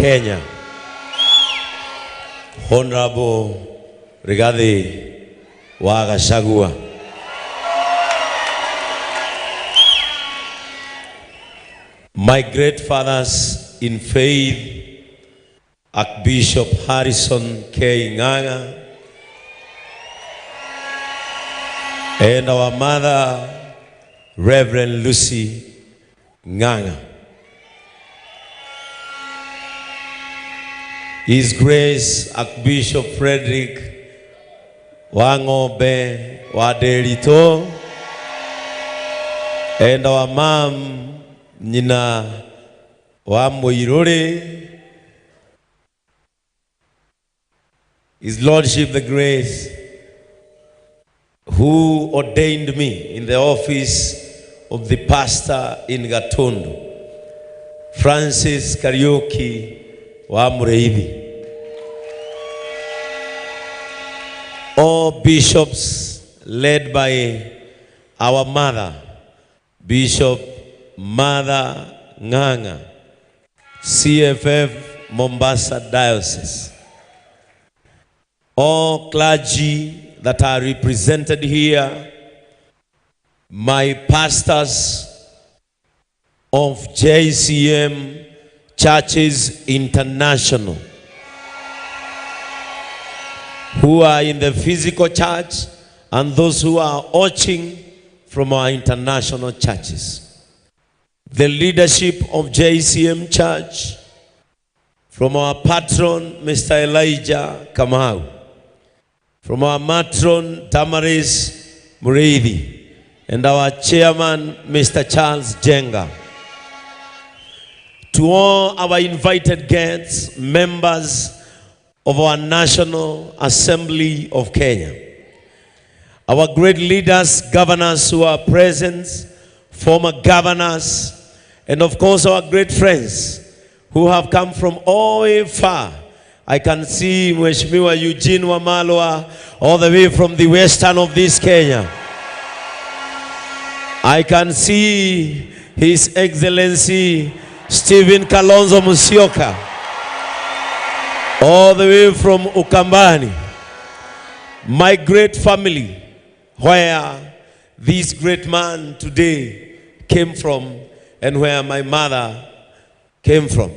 Kenya, Honorable Gachagua. My great fathers in faith, Archbishop Harrison K. Nganga, and our mother, Reverend Lucy Nganga. His Grace Archbishop Frederick Wangobe Waderito, and our mom, Nina Wamoirore, His Lordship the Grace, who ordained me in the office of the pastor in Gatundu, Francis Karaoke Wamureithi. All bishops led by our mother, Bishop Mother Nganga, CFF Mombasa Diocese. All clergy that are represented here, my pastors of JCM Churches International, who are in the physical church, and those who are watching from our international churches. The leadership of JCM Church, from our patron, Mr. Elijah Kamau, from our matron, Damaris Mureithi, and our chairman, Mr. Charles Jenga. To all our invited guests, members of our National Assembly of Kenya, our great leaders, governors who are present, former governors, and of course our great friends who have come from all the way far. I can see Mheshimiwa Eugene Wamalwa all the way from the western of this Kenya. I can see His Excellency Stephen Kalonzo Musyoka all the way from Ukambani. My great family, where this great man today came from, and where my mother came from,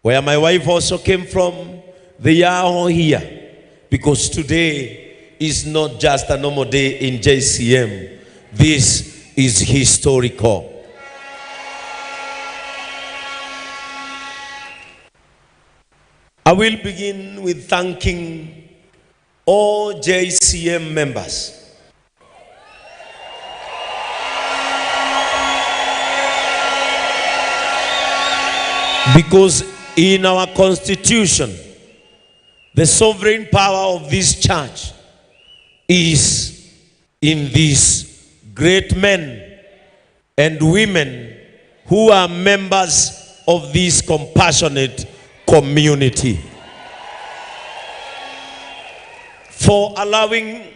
where my wife also came from, they are all here. Because today is not just a normal day in JCM. This is historical. I will begin with thanking all JCM members. Because in our constitution, the sovereign power of this church is in these great men and women who are members of this compassionate community, for allowing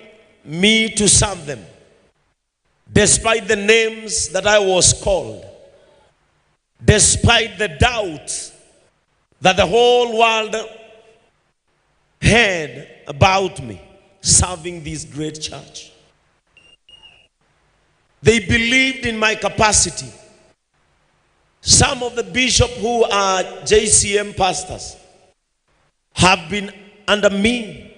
me to serve them despite the names that I was called, despite the doubts that the whole world had about me serving this great church. They believed in my capacity. Some of the bishops who are JCM pastors have been under me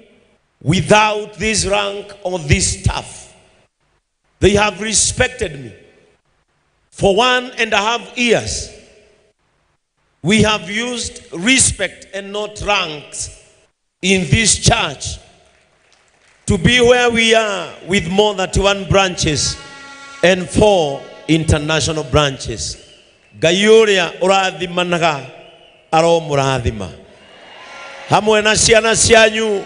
without this rank or this staff. They have respected me. For 1.5 years, we have used respect and not ranks in this church to be where we are, with more than 21 branches and 4 international branches. Gayuria urathima naga aro murathima. Hamwe na ciana cianyu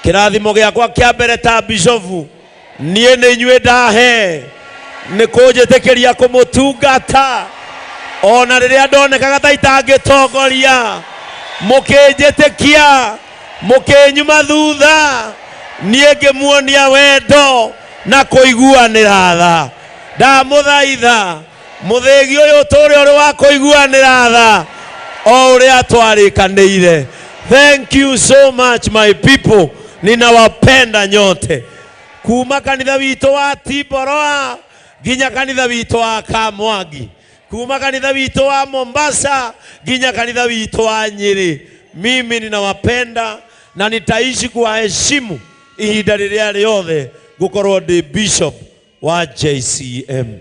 kirathimo giakwa kia mbere ta bishofu nie ni nyue ndahe ni kunjitikiria kumutungata ona riria ndonekaga ta itangitongoria mukinjitikia mukinyuma thutha nie ngimuonia wendo na kuiguanira tha ndamuthaitha muthegi uyu turi uri wa kuiguanira tha Oria twarĩkanĩire. Thank you so much my people. Ninawapenda nyote. Kuma kanitha witũ wa Tiboroa ginya kanitha witũ wa Kamwangi. Kuma kanitha witũ wa Mombasa ginya kanitha witũ wa Nyeri. Mimi ninawapenda na nitaishi kuwaheshimu ihinda rĩrĩa rĩothe gukorwo ndi bishop wa JCM.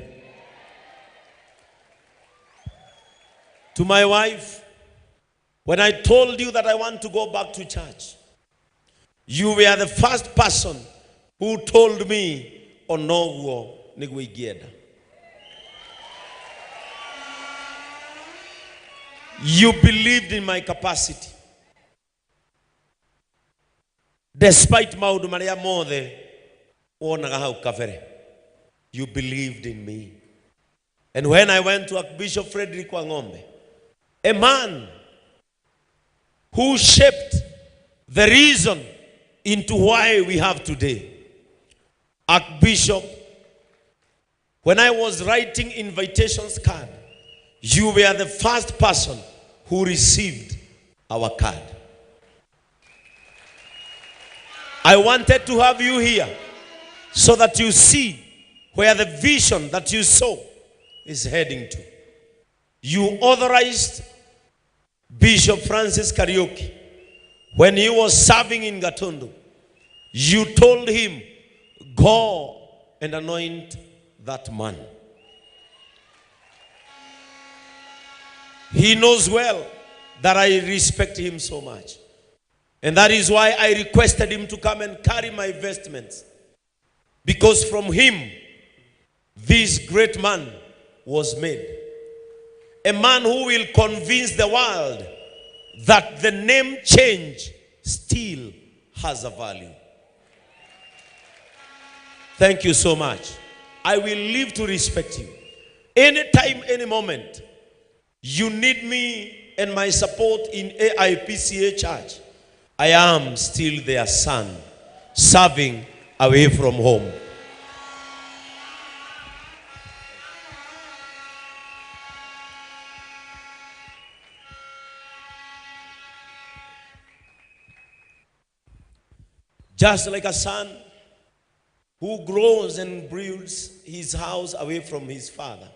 To my wife, when I told you that I want to go back to church, you were the first person who told me, onoguo niguigienda. You believed in my capacity. Despite maundu maria mothe wonaga hau kabere, you believed in me. And when I went to Archbishop Frederick Wangombe, a man who shaped the reason into why we have today, Archbishop, when I was writing invitations card, you were the first person who received our card. I wanted to have you here so that you see where the vision that you saw is heading to. You authorized Bishop Francis Kariuki when he was serving in Gatundu. You told him, go and anoint that man. He knows well that I respect him so much. And that is why I requested him to come and carry my vestments. Because from him, this great man was made. A man who will convince the world that the name change still has a value. Thank you so much. I will live to respect you. Anytime, any moment, you need me and my support in AIPCA Church, I am still their son, serving away from home. Just like a son who grows and builds his house away from his father,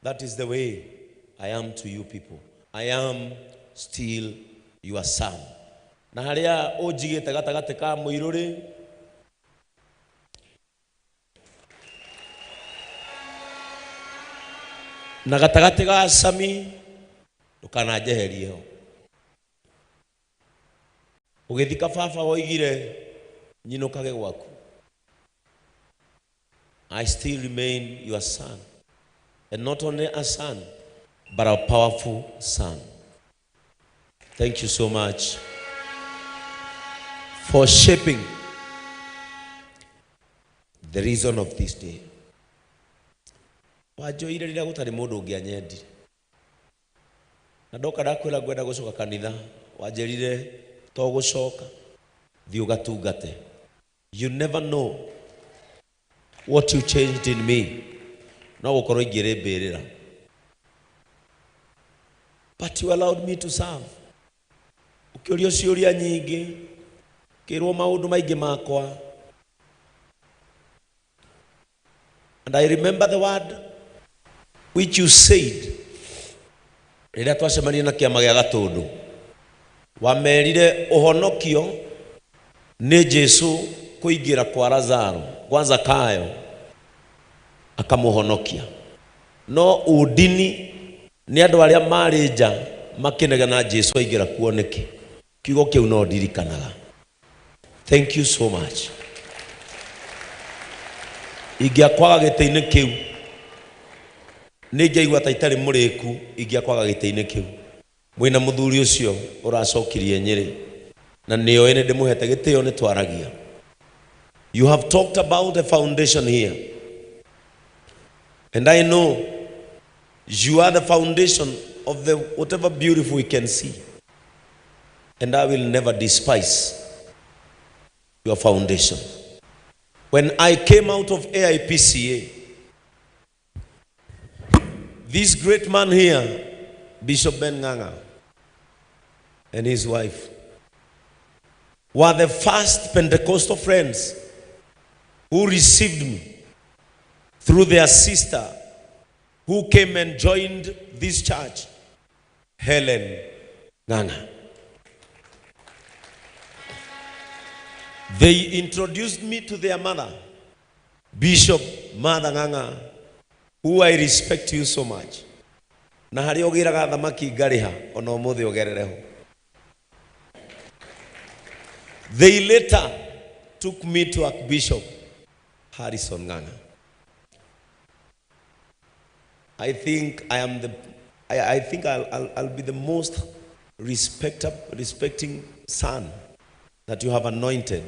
that is the way I am to you people. I am still your son. Na haria ojigite gatagate ka muiruri na gatagate ga Sami ndukanajeherie ho. Ugithika baba oigire nyinukage gwaku. I still remain your son, and not only a son but a powerful son. Thank you so much for shaping the reason of this day. Wajoire rira gutari mundu ungianyendire. Na ndoka ndakwira gwenda gucoka kanitha, wajerire to gucoka thi ugatungate. You never know what you changed in me. No gukorwo ingirembirira. But you allowed me to serve. Ukiurio ciuria nyingi, kirwo maundu maingi makwa. And I remember the word which you said. Rĩrĩa twacemania na kĩama gĩa Gatundu. Wamerire ũhonokio nĩ Jesu kuingira kwa Lazaro, kwanza kayo akamuhonokia. No udini ni andu aria mari nja makinega na Jesu aingira kuoneke. Kiugo kiu no ndirikanaga. Thank you so much. Ingiakwaga gĩtĩ-inĩ kiu nĩngeigua ta itarĩ mũrĩku ingiakwaga gĩtĩ-inĩ kiu. Mwina muthuri ucio uracokirie Nyeri na nĩo ene ndĩmũhete gĩtĩo nĩ twaragia. You have talked about the foundation here. And I know you are the foundation of the whatever beautiful we can see. And I will never despise your foundation. When I came out of AIPCA, this great man here, Bishop Ben Nganga, and his wife were the first Pentecostal friends who received me through their sister who came and joined this church, Helen Nganga. They introduced me to their mother, Bishop Mother Nganga, who I respect you so much. Na hari ogiraga thamaki ngariha ona umuthi ogerereho. They later took me to Archbishop Harrison Nganga. I think I'll be the most respecting son that you have anointed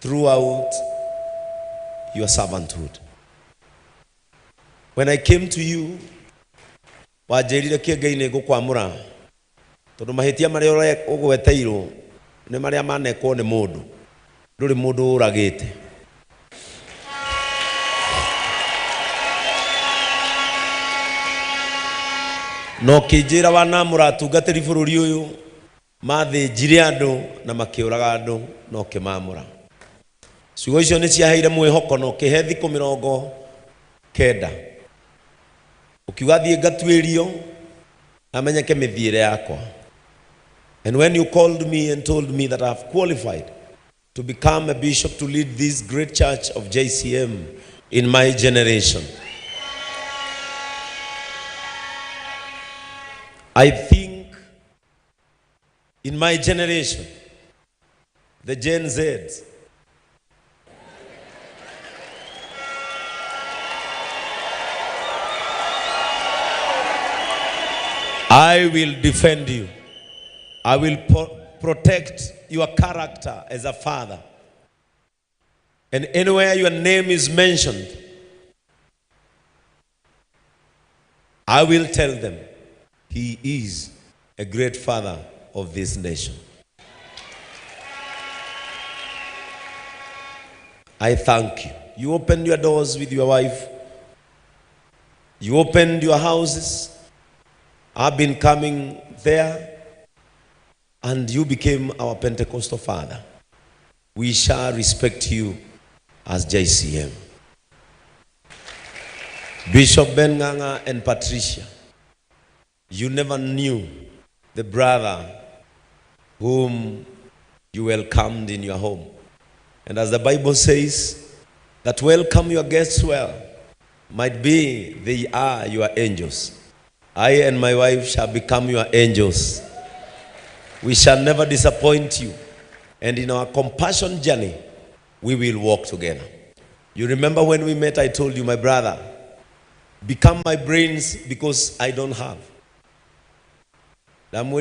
throughout your servanthood. When I came to you, wajerire kiengeine gukwamura tondu mahitia maria ugweteirwo ni maria manekwo ni mundu nduri mundu uragite. No kijira wana muratungatiri bururi uyu mathinjire andu na makiuraga andu no kimamura. Ciugo icio ni ciaheire mwihoko no kihe thiku 90 ukiuga thie ngatwirio amenyeke mithiire yakwa. And when you called me and told me that I have qualified to become a bishop to lead this great church of JCM in my generation, I think in my generation, the Gen Zs, I will defend you. I will protect your character as a father. And anywhere your name is mentioned, I will tell them, he is a great father of this nation. I thank you. You opened your doors with your wife. You opened your houses. I've been coming there, and you became our Pentecostal father. We shall respect you as JCM. Bishop Ben Nganga and Patricia, you never knew the brother whom you welcomed in your home. And as the Bible says, that welcome your guests well, might be they are your angels. I and my wife shall become your angels. We shall never disappoint you. And in our compassion journey, we will walk together. You remember when we met, I told you, my brother, become my brains because I don't have. Because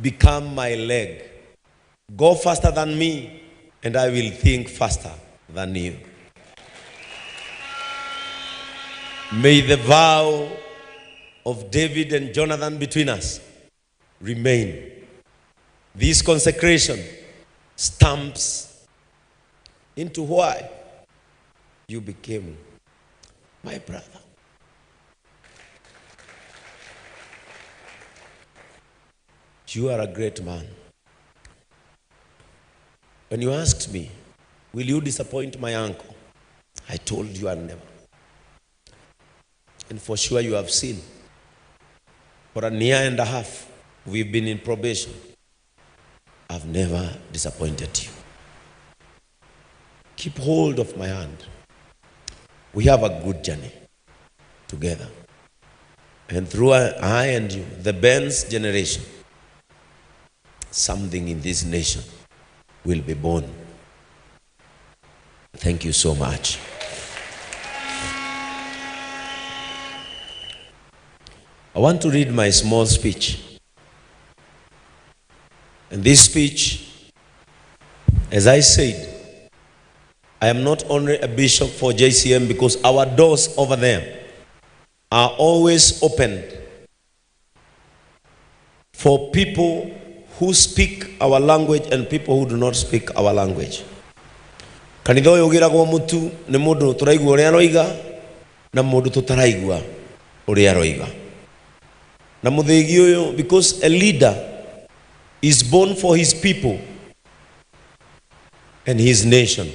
become my leg. Go faster than me, and I will think faster than you. May the vow of David and Jonathan between us remain. This consecration stamps into why you became my brother. You are a great man. When you asked me, will you disappoint my uncle? I told you I'll never. And for sure you have seen. For a year and a half, we've been in probation. I've never disappointed you. Keep hold of my hand. We have a good journey together. And through I and you, the Benz generation, something in this nation will be born. Thank you so much. I want to read my small speech. And this speech, as I said, I am not only a bishop for JCM because our doors over there are always open for people who speak our language and people who do not speak our language. Kanitha uyu ugiragwo mutu ni mundu turaigua uria aroiga na mundu tutaraigua uria aroiga. Na muthigi uyu, because a leader is born for his people and his nation.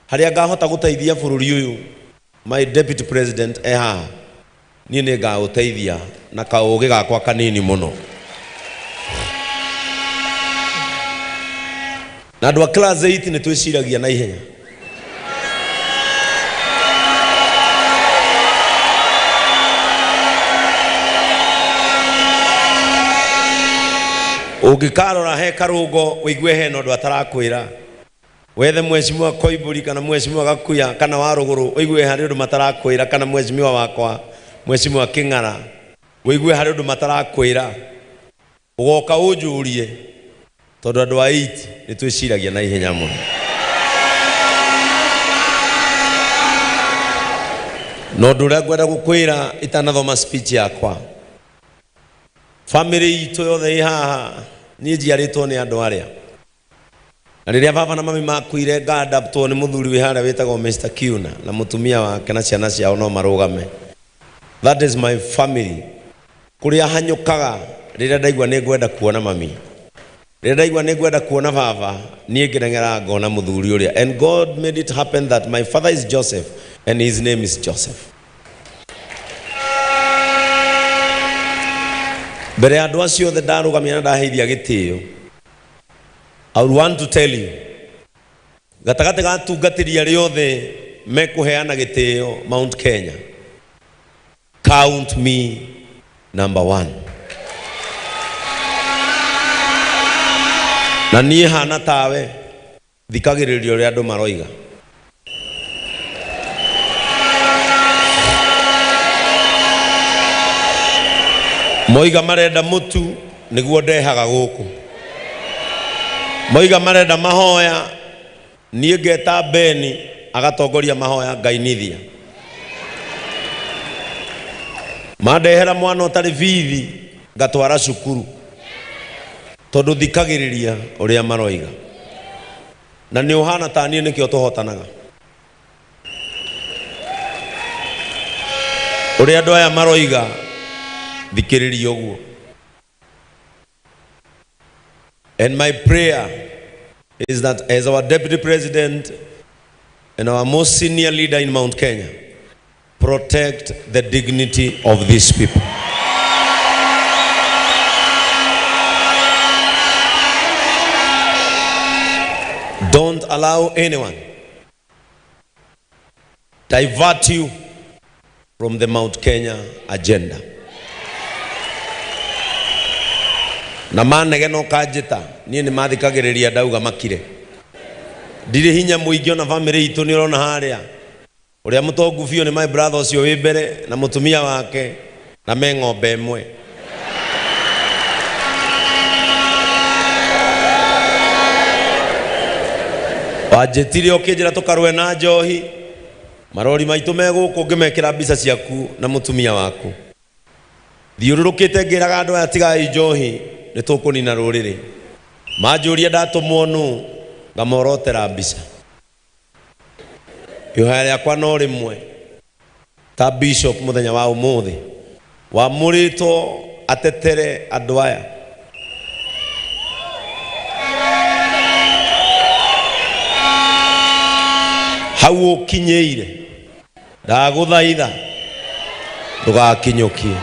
Haria ngahota guteithia bururi uyu, my deputy president nie ne ga uteithia na kauge gakwa kanini muno. Na andũ a class 8 nĩ twĩciragia na ihenya. Ũngĩkarora he karũngo wĩigue hena ũndũ atarakwĩra, wethe mheshimiwa Koiburi kana mheshimiwa Gakuya kana Warũgũrũ, wĩigue harĩ ũndũ matarakwĩra, kana mheshimiwa wakwa mheshimiwa Kĩng'ara, wĩigue harĩ ũndũ matarakwĩra, ũgoka ũnjũrie, tondũ andũ a 8 nĩ twĩciragia na ihenya mũno. No ũndũ ũrĩa ngwenda gũkwĩra itanathoma speech yakwa, family itũ yothe ĩ haha, niĩ njiarĩtwo nĩ andũ arĩa, na rĩrĩa baba na mami makuire nga-adaptwo nĩ mũthuri wĩ harĩa wĩtagwo Mr. Kiuna na mũtumia wake na ciana ciao no marũgame. That is my family. Kũrĩa hanyũkaga rĩrĩa ndaigua nĩ ngwenda kuona mami, rĩrĩa ndaigua nĩ ngwenda kuona baba, niĩ ngĩrengera ngona mũthuri ũrĩa. And God made it happen that my father is Joseph and his name is Joseph. Mbere ya andũ acio othe ndarũgamia na ndaheithia gĩtĩo, I want to tell you, gatagatĩ ga atungatĩri arĩa othe mekũheana gĩtĩo Mount Kenya, count me number 1. Na niĩ hana tawe, thikagĩrĩria ũrĩa andũ maroiga. Moiga marenda mũtu nĩguo ndehaga gũkũ. Moiga marenda mahoya, niĩ ngeta Beni agatongoria mahoya ngainithia. Mandehera mwana ũtarĩ bithi ngatwara cukuru, tondũ thikagĩrĩria ũrĩa maroiga. Na nĩ ũhana ta niĩ nĩkĩo tũhotanaga. Ũrĩa andũ aya maroiga, thikĩrĩria ũguo. And my prayer is that as our deputy president and our most senior leader in Mount Kenya, protect the dignity of these people. Don't allow anyone divert you from the Mount Kenya agenda. Na manege no kanjĩta, niĩ nĩ mathikagĩrĩria ndauga makire. Ndirĩ hinya mũingĩ ona family itũ nĩ ũrona harĩa. Ũrĩa mũtongu biũ nĩ my brother ũcio wĩ mbere na mũtumia wake na me ng'ombe ĩmwe. Wanjĩtire ũkĩnjĩra tũkarũe na njohi, marori maitũ megũkũ ngĩmekĩra mbica ciaku na mũtumia waku. Thiũrũrũkĩte ngĩraga andũ aya tigai njohi, nĩ tũkũnina rũrĩrĩ. Manjũria ndatũmwo nũ, ngamorotera mbica. Ihoya rĩakwa no rĩmwe, ta bishop mũthenya wa ũmũthĩ, wamũrĩtwo atetere andũ aya. Hau ũkinyĩire, ndagũthaitha ndũgakinyũkie.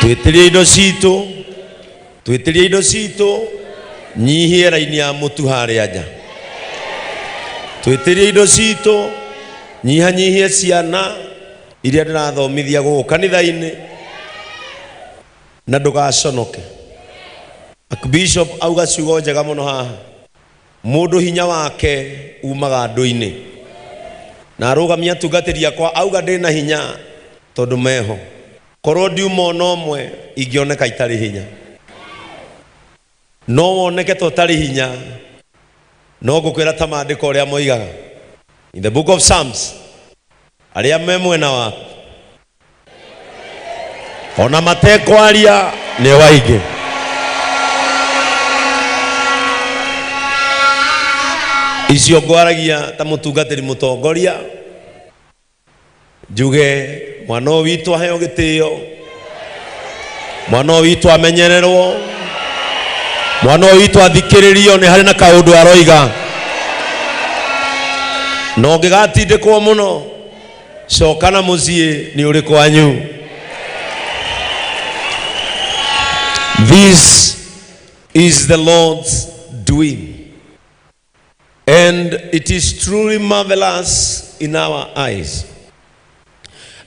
Twĩtĩrie indo citũ, nyihie raini ya mũtu harĩa nja. Twĩtĩrie indo citũ, nyihanyihie ciana iria ndĩrathomithia gũkũ kanitha-inĩ, na ndũgaconoke. Bishop auga ciugo njega mũno haha, mũndũ hinya wake umaga andũ-inĩ. Na arũgamia atungatĩri akwa auga ndĩna hinya tondũ meho. Korwo ndiuma ona ũmwe ingĩoneka itarĩ hinya. No woneke tũtarĩ hinya, no ngũkwĩra ta maandĩko ũrĩa moigaga. In the book of Psalms, arĩa me mwena waku ona matekwaria ni waige. Icio ngwaragia ta mutungatiri mutongoria njuge mwana witu aheo gitio, mwana witu amenyererwo, mwana witu athikiririo ni hari na kaundu aroiga no ngigatindikwo muno cokana mucie ni uri kwanyu. This is the Lord's doing, and it is truly marvelous in our eyes.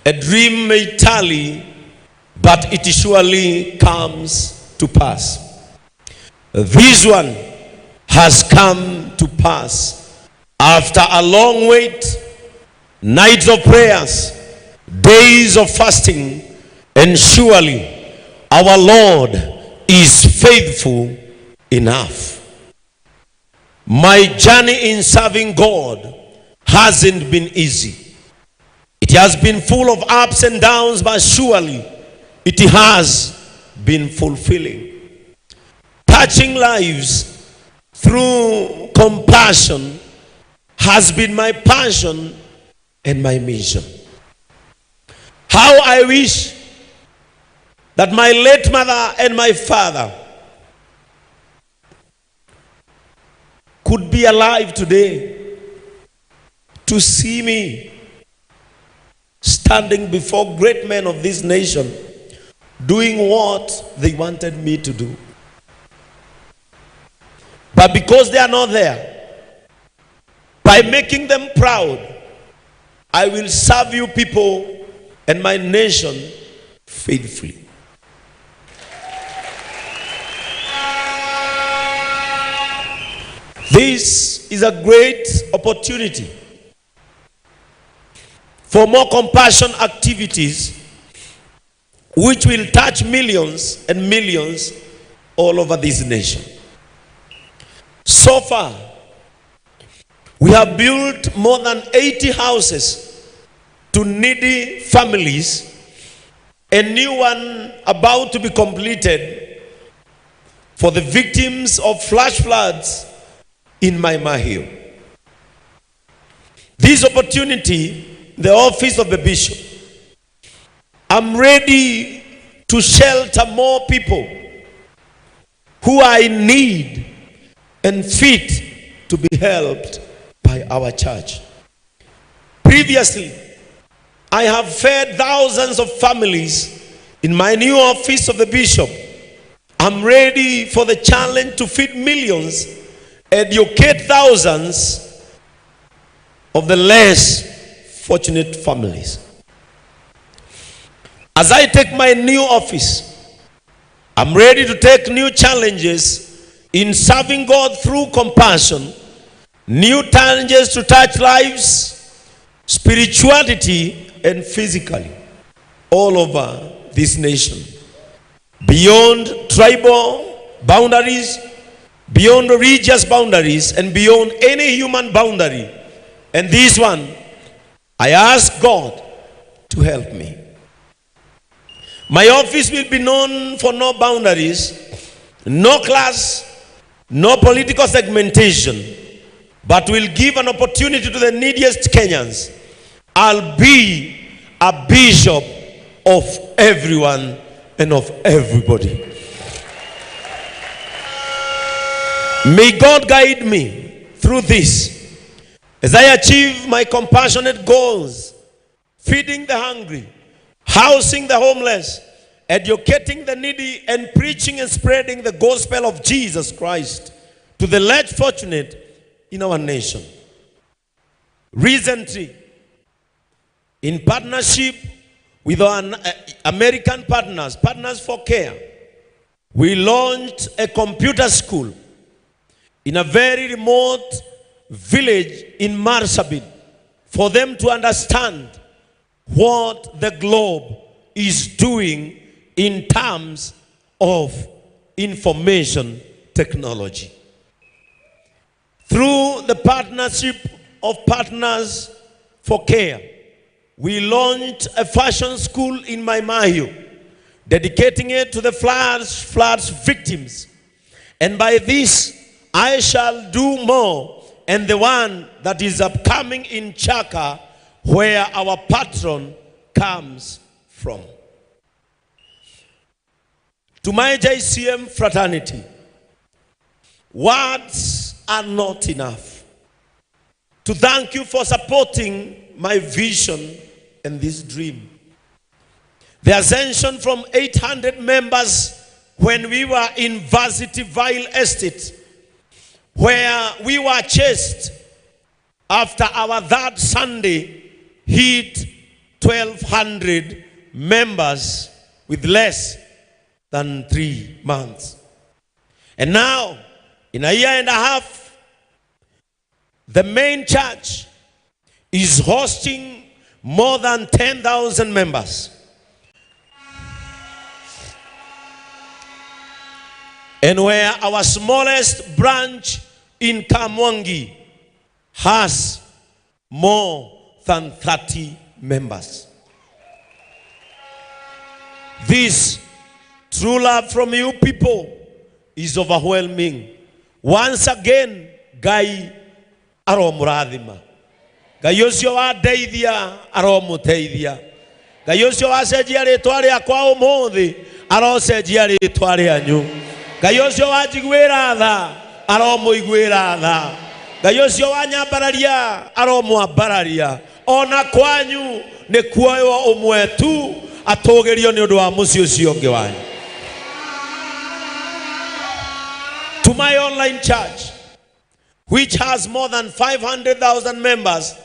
A dream may tarry, but it surely comes to pass. This one has come to pass after a long wait, nights of prayers, days of fasting, and surely our Lord is faithful enough. My journey in serving God hasn't been easy. It has been full of ups and downs, but surely it has been fulfilling. Touching lives through compassion has been my passion and my mission. How I wish that my late mother and my father could be alive today to see me standing before great men of this nation doing what they wanted me to do. But because they are not there, by making them proud, I will serve you people and my nation faithfully. This is a great opportunity for more compassion activities which will touch millions and millions all over this nation. So far, we have built more than 80 houses to needy families, a new one about to be completed for the victims of flash floods in my Mahio. This opportunity, the office of the bishop, I'm ready to shelter more people who are in need and fit to be helped by our church. Previously, I have fed thousands of families in my new office of the bishop. I'm ready for the challenge to feed millions, educate thousands of the less fortunate families. As I take my new office, I'm ready to take new challenges in serving God through compassion, new challenges to touch lives, spirituality, and physically all over this nation. Beyond tribal boundaries, beyond religious boundaries, and beyond any human boundary. And this one, I ask God to help me. My office will be known for no boundaries, no class, no political segmentation, but will give an opportunity to the neediest Kenyans. I'll be a bishop of everyone and of everybody. May God guide me through this as I achieve my compassionate goals, feeding the hungry, housing the homeless, educating the needy, and preaching and spreading the gospel of Jesus Christ to the less fortunate in our nation. Recently, in partnership with our American partners, Partners for Care, we launched a computer school in a very remote village in Marsabit for them to understand what the globe is doing in terms of information technology. Through the partnership of Partners for Care, we launched a fashion school in Maimahio dedicating it to the floods victims. And by this I shall do more, and the one that is upcoming in Chaka, where our patron comes from. To my JCM fraternity, words are not enough to thank you for supporting my vision and this dream. The ascension from 800 members when we were in Varsity Vile Estate, where we were chased after our third Sunday, hit 1,200 members with less than 3 months. And now, in a year and a half, the main church is hosting more than 10,000 members. And where our smallest branch in Kamwangi has more than 30 members. This true love from you people is overwhelming. Once again, Gai aromurathima. Gai ucio wa deithia aromuteithia. Gai ucio wa cenjia ritwa riakwa umuthi arocenjia ritwa rianyu. Gai ucio wa njiguira tha aromuiguira tha. Gai ucio wa nyambararia aromwambararia. Ona kwanyu ni kuoyo umwe tu atogerio ni undu wa muci ucio ungi wanyu. To my online church, which has more than 500,000 members,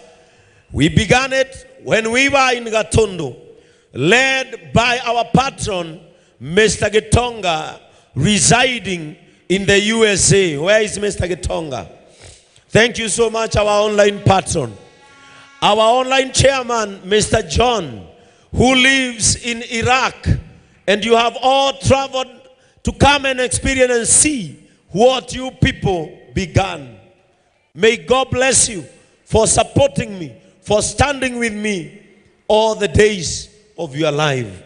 we began it when we were in Gatundu, led by our patron, Mr. Gitonga, residing in the USA. Where is Mr. Gitonga? Thank you so much, our online patron. Our online chairman, Mr. John, who lives in Iraq, and you have all traveled to come and experience and see what you people began. May God bless you for supporting me, for standing with me all the days of your life.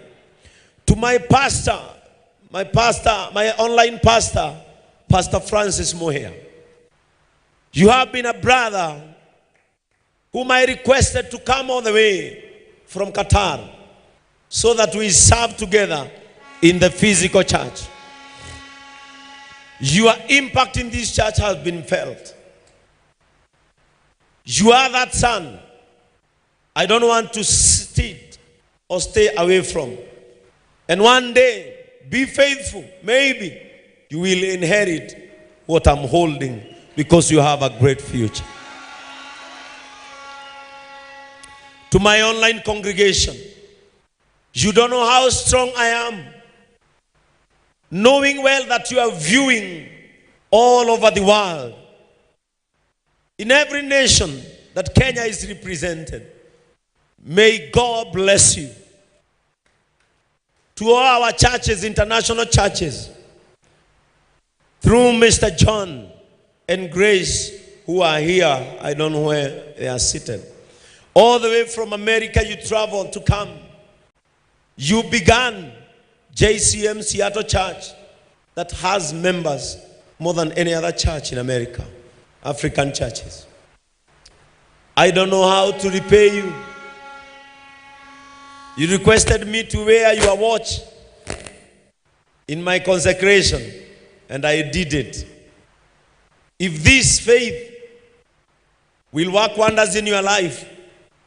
To my pastor, my online pastor, Pastor Francis Moher. You have been a brother whom I requested to come all the way from Qatar so that we serve together in the physical church. Your impact in this church has been felt. You are that son I don't want to sit or stay away from. And one day, be faithful. Maybe you will inherit what I'm holding because you have a great future. To my online congregation, you don't know how strong I am, knowing well that you are viewing all over the world, in every nation that Kenya is represented. May God bless you. To all our churches, international churches, through Mr. John and Grace, who are here, I don't know where they are seated. All the way from America, you traveled to come. You began JCM Seattle Church that has members more than any other church in America, African churches. I don't know how to repay you. You requested me to wear your watch in my consecration, and I did it. If this faith will work wonders in your life,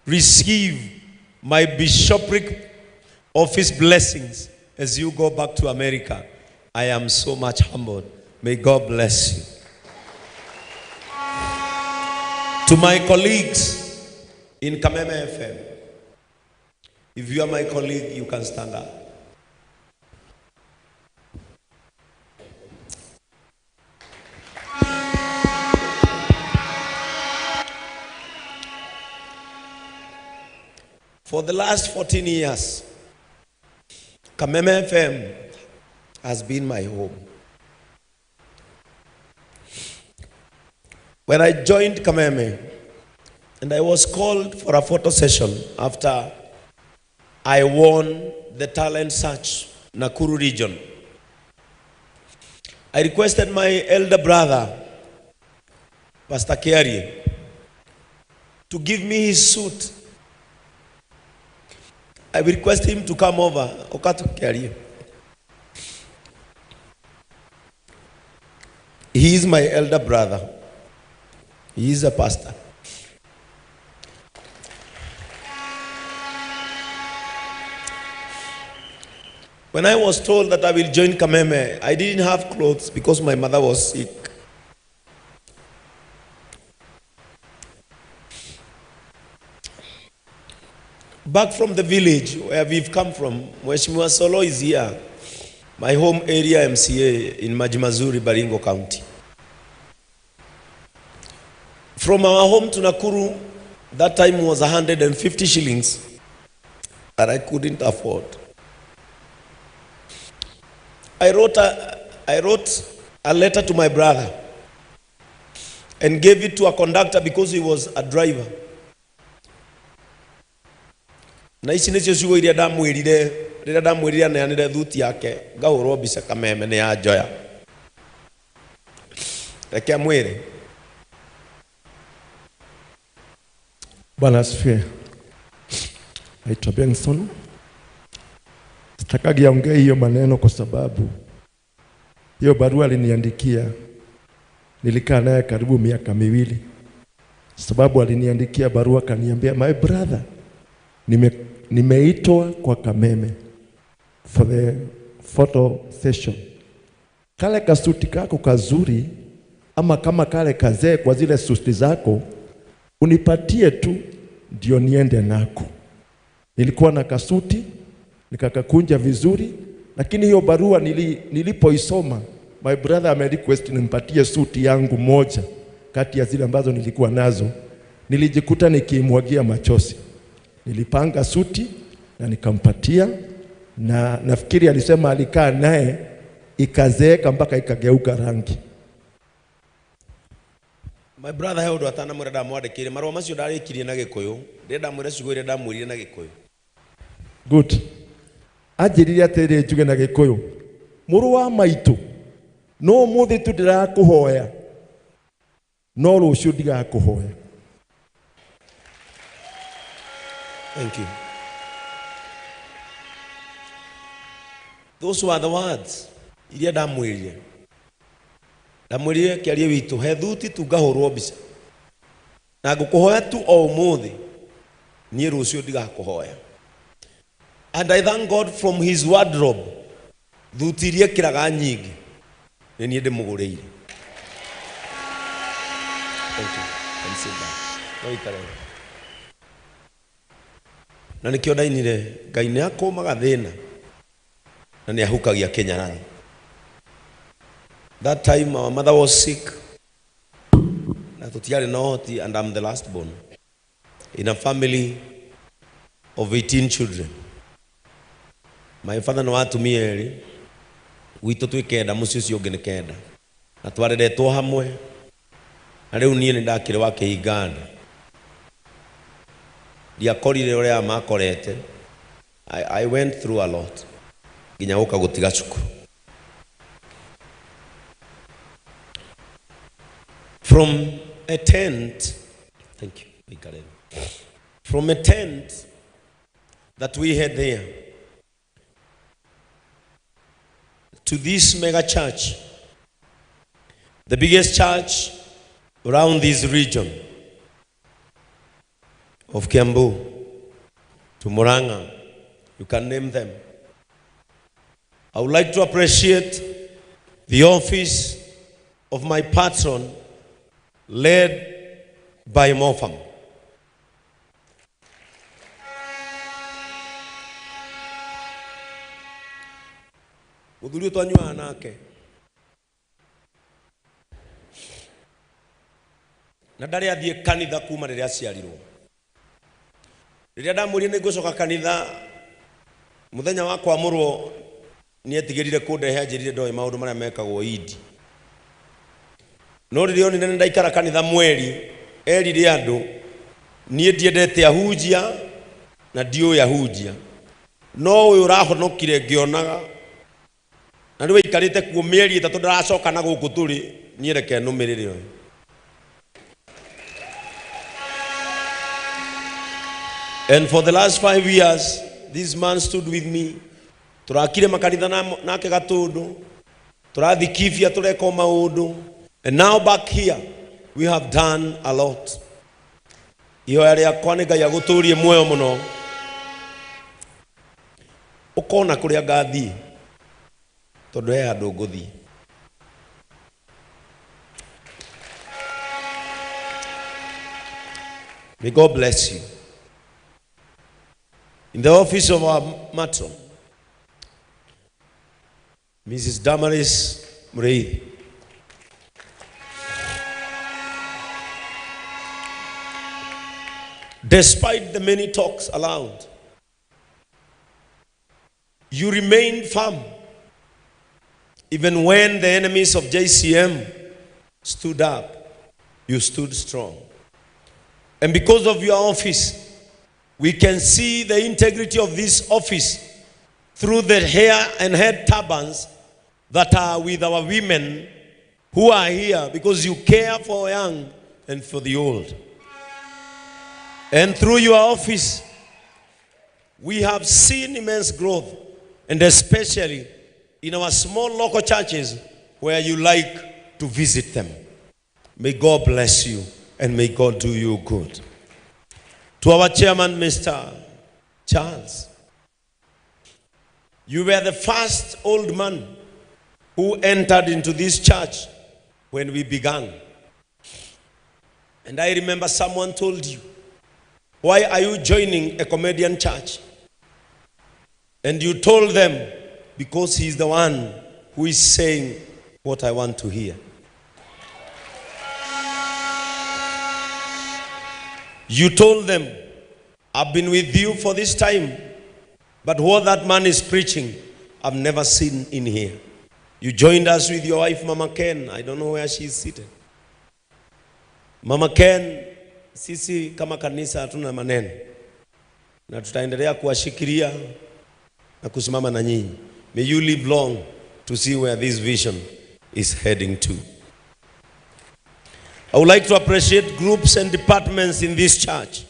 receive my bishopric office blessings as you go back to America. I am so much humbled. May God bless you. To my colleagues in Kameme FM, if you are my colleague, you can stand up. For the last 14 years, Kameme FM has been my home. When I joined Kameme, and I was called for a photo session after I won the talent search Nakuru region. I requested my elder brother, Pastor Kiari, to give me his suit. I request him to come over. Okato Kiari. He is my elder brother. He is a pastor. When I was told that I will join Kameme, I didn't have clothes because my mother was sick. Back from the village where we've come from, Mheshimiwa Solo is here, my home area MCA in Majimazuri, Baringo County. From our home to Nakuru, that time was 150 shillings that I couldn't afford. I wrote a letter to my brother and gave it to a conductor because he was a driver. Na ici nĩcio ciugo iria ndamwĩrire aneanĩre thuti yake ngahũrwo mbica Kameme nĩ ya njoya. Reke amwĩre. Bwana asifiwe. Naitwa Benson. Sitakagia ongea hiyo maneno kwa sababu hiyo barua aliniandikia, nilikaa naye karibu miaka miwili. Sababu aliniandikia barua kaniambia, my brother, nimeitwa kwa Kameme for the photo session. Kale kasuti kako kazuri ama kama kale kazee kwa zile suti zako unipatie tu ndio niende nako. Nilikuwa na kasuti nikakakunja vizuri, lakini hiyo barua nilipoisoma, my brother ame request nimpatie suti yangu moja kati ya zile ambazo nilikuwa nazo. Nilijikuta nikimwagia machozi. Nilipanga suti na nikampatia, na nafikiri alisema alikaa naye ikazeeka mpaka ikageuka rangi. My brother held atana murada mwandikire marwa macio ndarikirie na Gikuyu, ndenda mwire ciugo iria ndamwirire na Gikuyu. Good. Ajirire atiri njuge na Gikuyu, muru wa maitu no muthi tu ndirakuhoya no rucio ndigakuhoya. Thank you. Those were the words iria ndamwirire. Ndamwirire Kiarie witu he thuti tu ngahũrwo mbica na ngukuhoya tu o umuthi nie rucio ndigakuhoya. And I thank God from his wardrobe thuti iria kiraga nyingi ni nie ndimuguriire. Thank you. Consider. No ikare. Na nikio ndainire Ngai nĩ akũmaga thĩna na nĩ ahukagia Kenyarara. That time our mother was sick. Na tutiare na hoti, and I'm the last born in a family of 18 children. My father no atumia eri wito twikenda mucio cio ngi ni kenda na twareretwo hamwe na riu nie ni ndakire wa Kĩhinganda ndiakorire uria makorete. I went through a lot nginya guka gutiga cukuru. From a tent, thank you, from a tent that we had there to this mega church, the biggest church around this region of Kiambu, to Murang'a, you can name them. I would like to appreciate the office of my patron, led by Mofam. Muthuri twanyua nake na ndari athie kanitha kuma riria aciarirwo. Riria ndamwirire ni ngucoka kanitha muthenya wa kwamurwo ni etigirire kundehe njirire ndoe maundu maria mekagwo Idi. No riria onire ndaikara kanitha mweri erire andu nie ndiendete ahunjia na ndiu ahunjia, no uyu urahonokire ngionaga Na rĩu ikarĩte kuo mĩeri ĩtatũ ndaracoka na gũkũ tũrĩ niĩ reke nũmĩrĩre ũyũ. And for the last 5 years, this man stood with me. Turakire makanitha nake Gatundu. Turathikithia tureka maundu. And now back here, we have done a lot. Ihoya rĩakwa nĩ Ngai agũtũrie muoyo mũno. Ũkona kũrĩa ngathiĩ. Tondũ he handũ ngũthiĩ. May God bless you. In the office of our matron, Mrs. Damaris Murray. Despite the many talks aloud, you remained firm. Even when the enemies of JCM stood up, you stood strong. And because of your office, we can see the integrity of this office through the hair and head turbans that are with our women who are here, because you care for young and for the old. And through your office, we have seen immense growth, and especially in our small local churches where you like to visit them. May God bless you and may God do you good. To our chairman, Mr. Charles, you were the first old man who entered into this church when we began. And I remember someone told you, why are you joining a comedian church? And you told them, because he's the one who is saying what I want to hear. You told them, I've been with you for this time, but what that man is preaching, I've never seen in here. You joined us with your wife, Mama Ken. I don't know where she is seated. Mama Ken, sisi kama kanisa hatuna maneno. Na tutaendelea kuwashikilia na kusimama na nyinyi. May you live long to see where this vision is heading to. I would like to appreciate groups and departments in this church,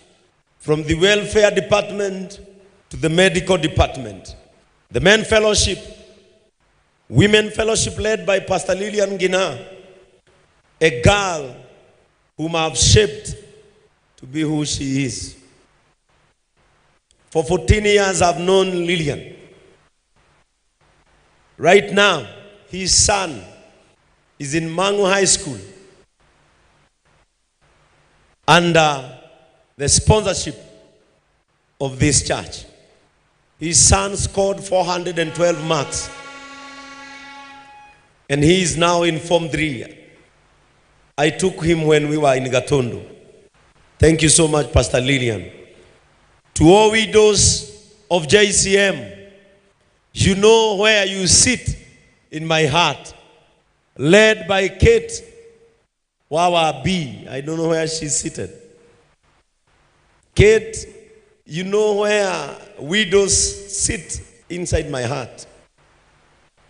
from the welfare department to the medical department, the men fellowship, women fellowship led by Pastor Lillian Gina, a girl whom I have shaped to be who she is. For 14 years I've known Lillian. Right now, his son is in Mangu High School under the sponsorship of this church. His son scored 412 marks. And he is now in Form 3. I took him when we were in Gatundu. Thank you so much, Pastor Lillian. To all widows of JCM, you know where you sit in my heart. Led by Kate Wawa B. I don't know where she's seated. Kate, you know where widows sit inside my heart.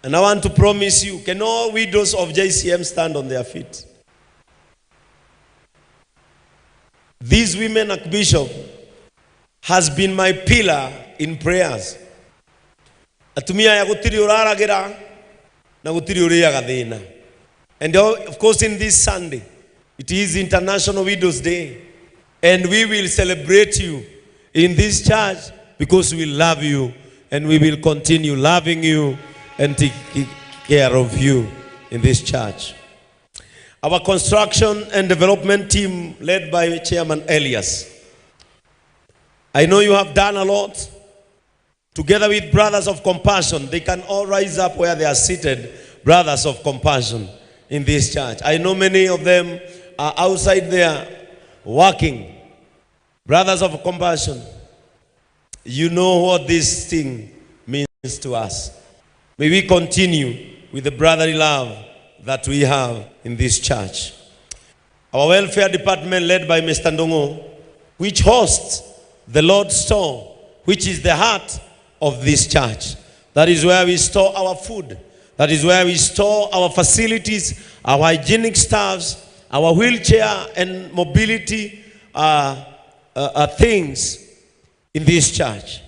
And I want to promise you, can all widows of JCM stand on their feet? These women, Archbishop, has been my pillar in prayers. Atumia ya gutiri uraragira na gutiri uriaga thina. And of course in this Sunday, it is International Widows Day. And we will celebrate you in this church because we love you and we will continue loving you and taking care of you in this church. Our construction and development team led by Chairman Elias. I know you have done a lot. Together with Brothers of Compassion, they can all rise up where they are seated, Brothers of Compassion in this church. I know many of them are outside there working. Brothers of Compassion, you know what this thing means to us. May we continue with the brotherly love that we have in this church. Our welfare department led by Mr. Ndongo, which hosts the Lord's store, which is the heart of this church. That is where we store our food. That is where we store our facilities, our hygienic staffs, our wheelchair and mobility things in this church.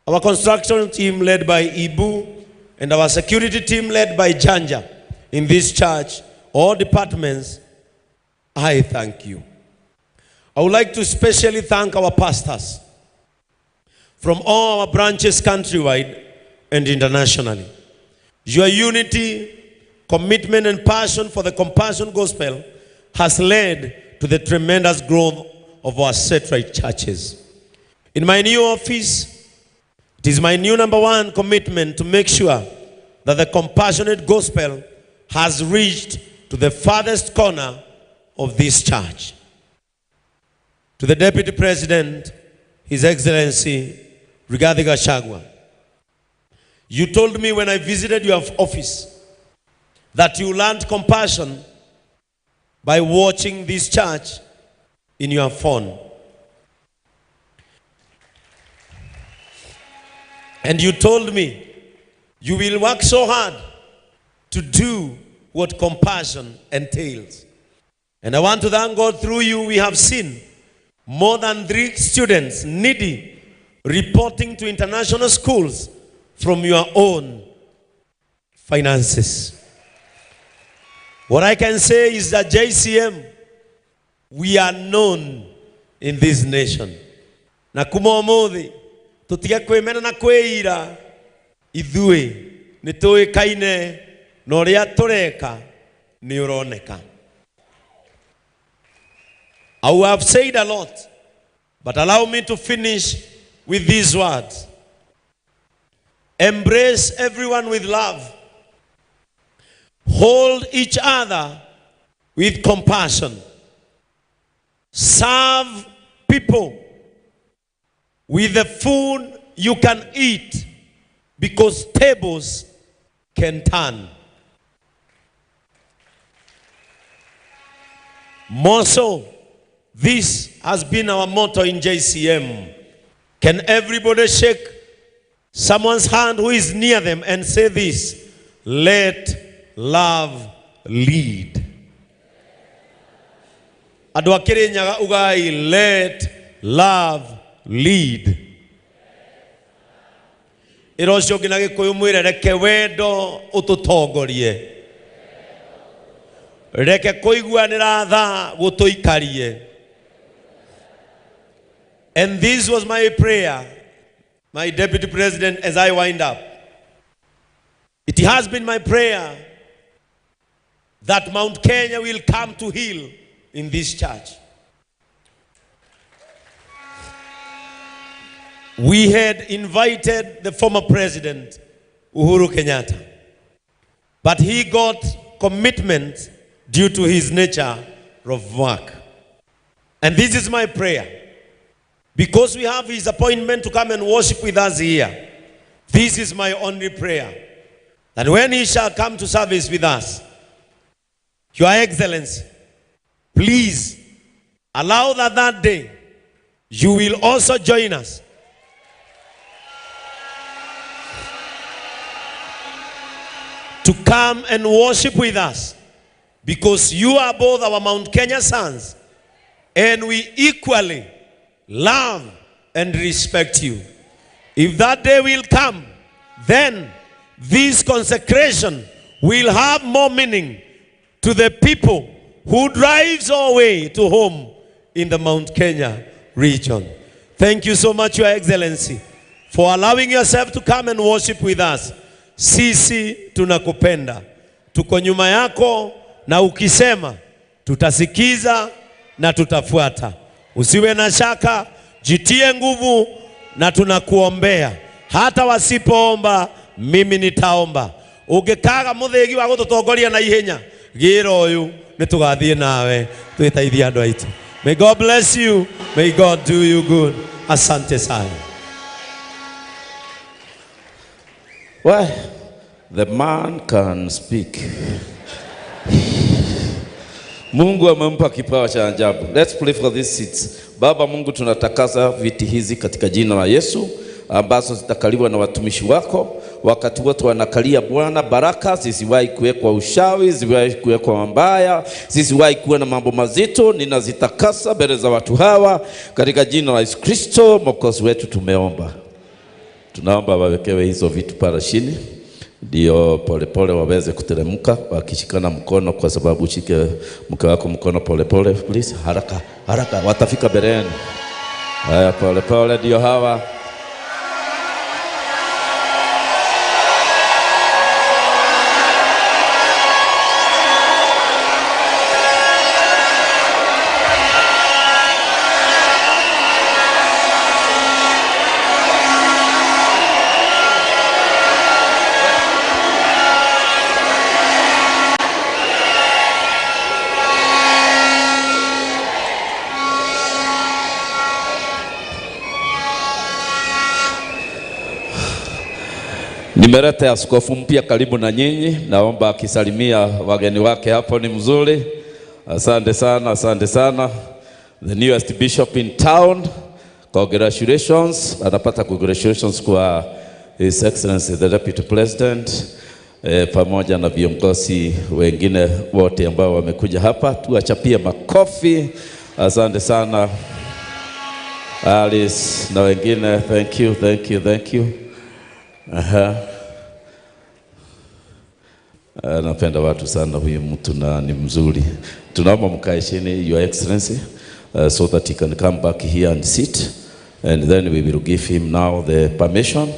Our construction team led by Ibu and our security team led by Janja in this church, all departments, I thank you. I would like to especially thank our pastors from all our branches countrywide and internationally. Your unity, commitment, and passion for the compassion gospel has led to the tremendous growth of our satellite churches. In my new office, it is my new number one commitment to make sure that the compassionate gospel has reached to the farthest corner of this church. To the Deputy President, His Excellency Rigathi Gachagua, you told me when I visited your office that you learned compassion by watching this church in your phone. And you told me you will work so hard to do what compassion entails. And I want to thank God, through you we have seen more than 3 students needy reporting to international schools from your own finances. What I can say is that JCM, we are known in this nation. Na kuma umuthi tutige kwimena na kwira ithui nituikaine na uria tureka ni uroneka. I have said a lot, but allow me to finish with these words. Embrace everyone with love. Hold each other with compassion. Serve people with the food you can eat, because tables can turn. More so, this has been our motto in JCM. Can everybody shake someone's hand who is near them and say this: let love lead. Adwakere nyaga ugai, let love lead. Irosho ginage kuyumwire reke wendo ututongorie. Reke kuiguanira tha gutuikarie. And this was my prayer, my Deputy President, as I wind up. It has been my prayer that Mount Kenya will come to heal in this church. We had invited the former president, Uhuru Kenyatta, but he got commitment due to his nature of work. And this is my prayer. Because we have his appointment to come and worship with us here, this is my only prayer, that when he shall come to service with us, Your Excellency, please allow that day you will also join us to come and worship with us, because you are both our Mount Kenya sons and we equally love and respect you. If that day will come, then this consecration will have more meaning to the people who drives our way to home in the Mount Kenya region. Thank you so much, Your Excellency, for allowing yourself to come and worship with us. Sisi tunakupenda. Tuko nyuma yako, na ukisema tutasikiza na tutafuata. Usiwe na shaka, jitie nguvu, na tunakuombea. Hata wasipoomba, mimi nitaomba. Ugekaga muthegi wa gututongoria na ihenya, gira uyu nitugathie nawe twitaithia andu aitu. May God bless you. May God do you good. Asante sana. Well, the man can speak. Mungu amempa kipawa cha ajabu. Let's pray for these seats. Baba Mungu, tunatakasa viti hizi katika jina la Yesu, ambazo zitakaliwa na watumishi wako. wakati wote wanakalia Bwana, baraka zisiwahi kuwekwa ushawi, zisiwahi kuwekwa mabaya, zisiwahi kuwa na mambo mazito. Ninazitakasa mbele za watu hawa katika jina la Yesu Kristo Mwokozi wetu tumeomba. Tunaomba wawekewe hizo vitu pale chini, ndio polepole waweze kuteremka wakishikana mkono, kwa sababu shike mke wako mkono polepole please. Haraka haraka watafika bereni. Haya, polepole ndio hawa. Nimeleta askofu mpya karibu na nyinyi, naomba akisalimia wageni wake hapo ni mzuri. Asante sana, asante sana. The newest bishop in town, congratulations. Anapata congratulations kwa His Excellency the Deputy President, pamoja na viongozi wengine wote ambao wamekuja hapa. Tuachapie makofi. Asante sana Alice na wengine, thank you, thank you, thank you. Napenda watu sana huyu mtu na ni mzuri. Tunaomba mkae chini, Your Excellency, so that he can come back here and sit, and then we will give him now the permission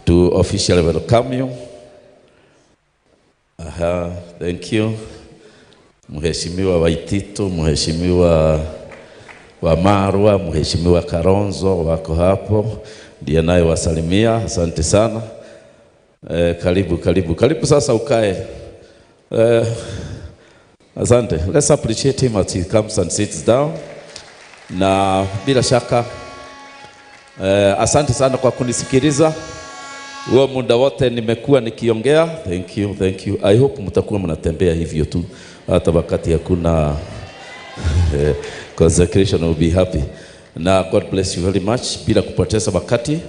to officially welcome you. Thank you. Mheshimiwa Waitito, Mheshimiwa Wamarwa, Mheshimiwa Karonzo wako hapo, ndiye naye wasalimia. Asante sana. Karibu sasa ukae. Asante. Let's appreciate him as he comes and sits down. Na bila shaka asante sana kwa kunisikiliza huo muda wote nimekuwa nikiongea. Thank you, thank you. I hope mtakuwa mnatembea hivyo tu hata wakati hakuna Consecration will be happy. Na God bless you very much. Bila kupoteza wakati